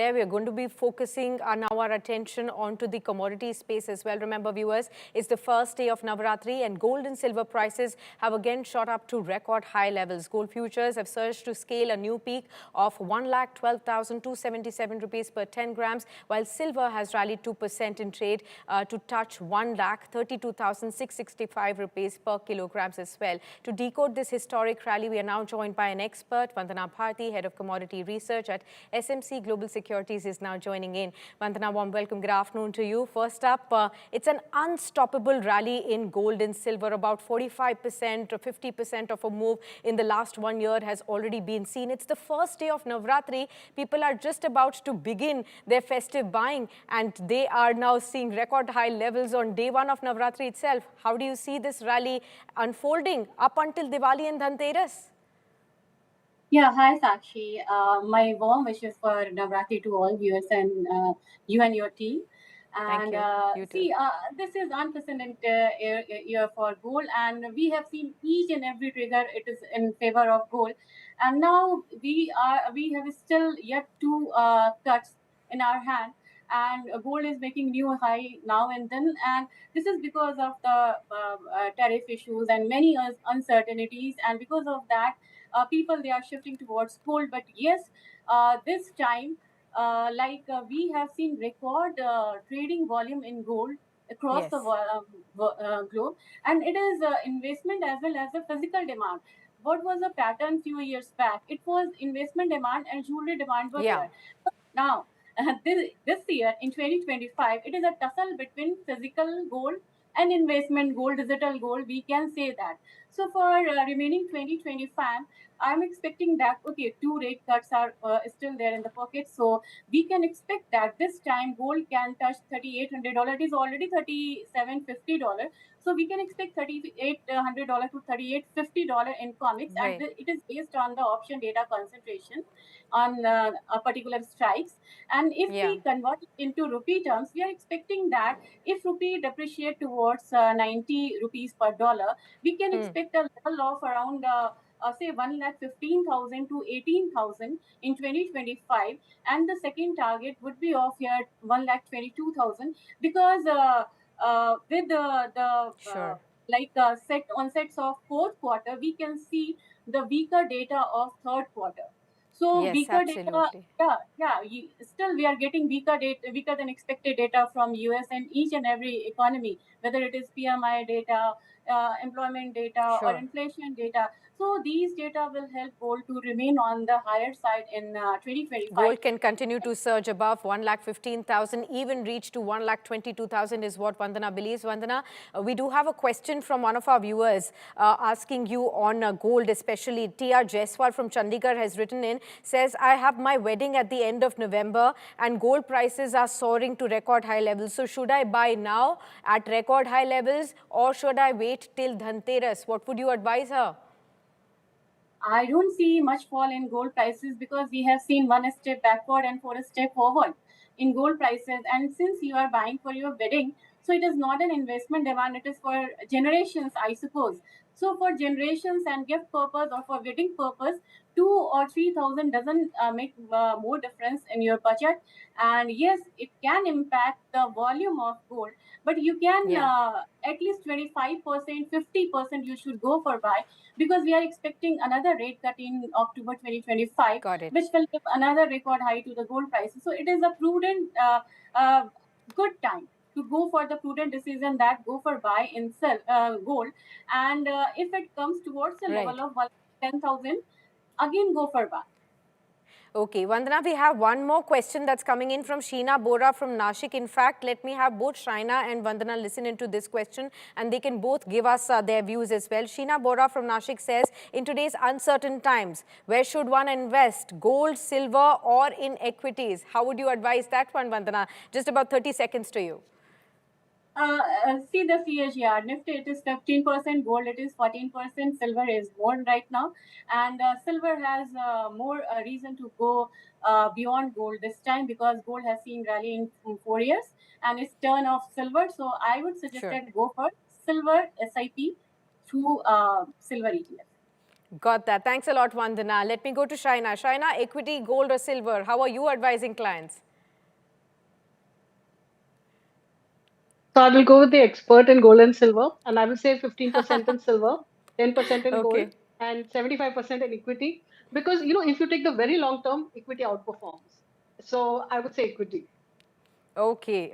There we are going to be focusing now our attention onto the commodity space as well. Remember, viewers, it's the first day of Navaratri and gold and silver prices have again shot up to record high levels. Gold futures have surged to scale a new peak of 1,12,277 rupees per 10 grams, while silver has rallied 2% in trade to touch 1,32,665 rupees per kilograms as well. To decode this historic rally, we are now joined by an expert. Vandana Bharti, Head of Commodity Research at SMC Global Securities, is now joining in. Vandana, warm welcome. Good afternoon to you. First up, it's an unstoppable rally in gold and silver. About 45% or 50% of a move in the last 1 year has already been seen. It's the first day of Navratri. People are just about to begin their festive buying, and they are now seeing record high levels on day one of Navratri itself. How do you see this rally unfolding up until Diwali and Dhanteras? Yeah, hi Sakshi. My warm wishes for Navratri to all viewers and you and your team. Thank And you. You too. this is unprecedented year for gold, and we have seen each and every trigger. It is in favor of gold, and now we have still yet two cuts in our hand, and gold is making new high now and then, and this is because of the tariff issues and many uncertainties, and because of that people they are shifting towards gold. But yes, this time we have seen record trading volume in gold across Yes. the globe, and it is investment as well as a physical demand. What was the pattern few years back? It was investment demand and jewelry demand were Yeah. there. But now this year in 2025, it is a tussle between physical gold and investment gold, digital gold, we can say that. So for remaining 2025, I'm expecting that, okay, two rate cuts are still there in the pocket. So we can expect that this time gold can touch $3,800. It is already $3,750. So we can expect $3,800 to $3,850 in comics. And Right. it is based on the option data concentration on a particular strikes. And if Yeah. we convert it into rupee terms, we are expecting that if rupee depreciate towards 90 rupees per dollar, we can Hmm. expect a level of around say 1,15,000 to 18,000 in 2025, and the second target would be of here 1,22,000, because with the Sure. set onsets of fourth quarter, we can see the weaker data of third quarter. So Yes, weaker data, absolutely. still we are getting weaker data, weaker than expected data from US and each and every economy, whether it is PMI data, employment data, or Sure. inflation data. So these data will help gold to remain on the higher side in 2025. Gold can continue to surge above 1,15,000, even reach to 1,22,000 is what Vandana believes. Vandana, we do have a question from one of our viewers asking you on gold, especially T.R. Jaiswal from Chandigarh has written in, says, I have my wedding at the end of November and gold prices are soaring to record high levels. So should I buy now at record high levels or should I wait till Dhanteras? What would you advise her? I don't see much fall in gold prices because we have seen one step backward and four step forward in gold prices. And since you are buying for your wedding, so it is not an investment demand, it is for generations, I suppose. So for generations and gift purpose or for wedding purpose, 2 or 3 thousand doesn't make more difference in your budget. And yes, it can impact the volume of gold, but you can Yeah, at least 25%, 50% you should go for buy, because we are expecting another rate cut in October 2025, got it. which will give another record high to the gold prices. So it is a prudent, uh, good time to go for the prudent decision that go for buy in sell gold. And if it comes towards a level Right. of 10,000, again go for buy. Okay, Vandana, we have one more question that's coming in from Sheena Bora from Nashik. In fact, let me have both Shaina and Vandana listen into this question and they can both give us their views as well. Sheena Bora from Nashik says, in today's uncertain times, where should one invest? Gold, silver or in equities? How would you advise that one, Vandana? Just about 30 seconds to you. See the CAGR. Nifty it is 15%, gold it is 14%, silver is more right now, and silver has more reason to go beyond gold this time, because gold has seen rally in 4 years and it's turn of silver. So I would suggest Sure. that go for silver SIP through silver ETF. Got that. Thanks a lot, Vandana. Let me go to Shaina. Shaina, equity, gold or silver? How are you advising clients? So I will go with the expert in gold and silver, and I will say 15% in silver, 10% in gold, Okay. and 75% in equity. Because if you take the very long term, equity outperforms. So I would say equity. Okay.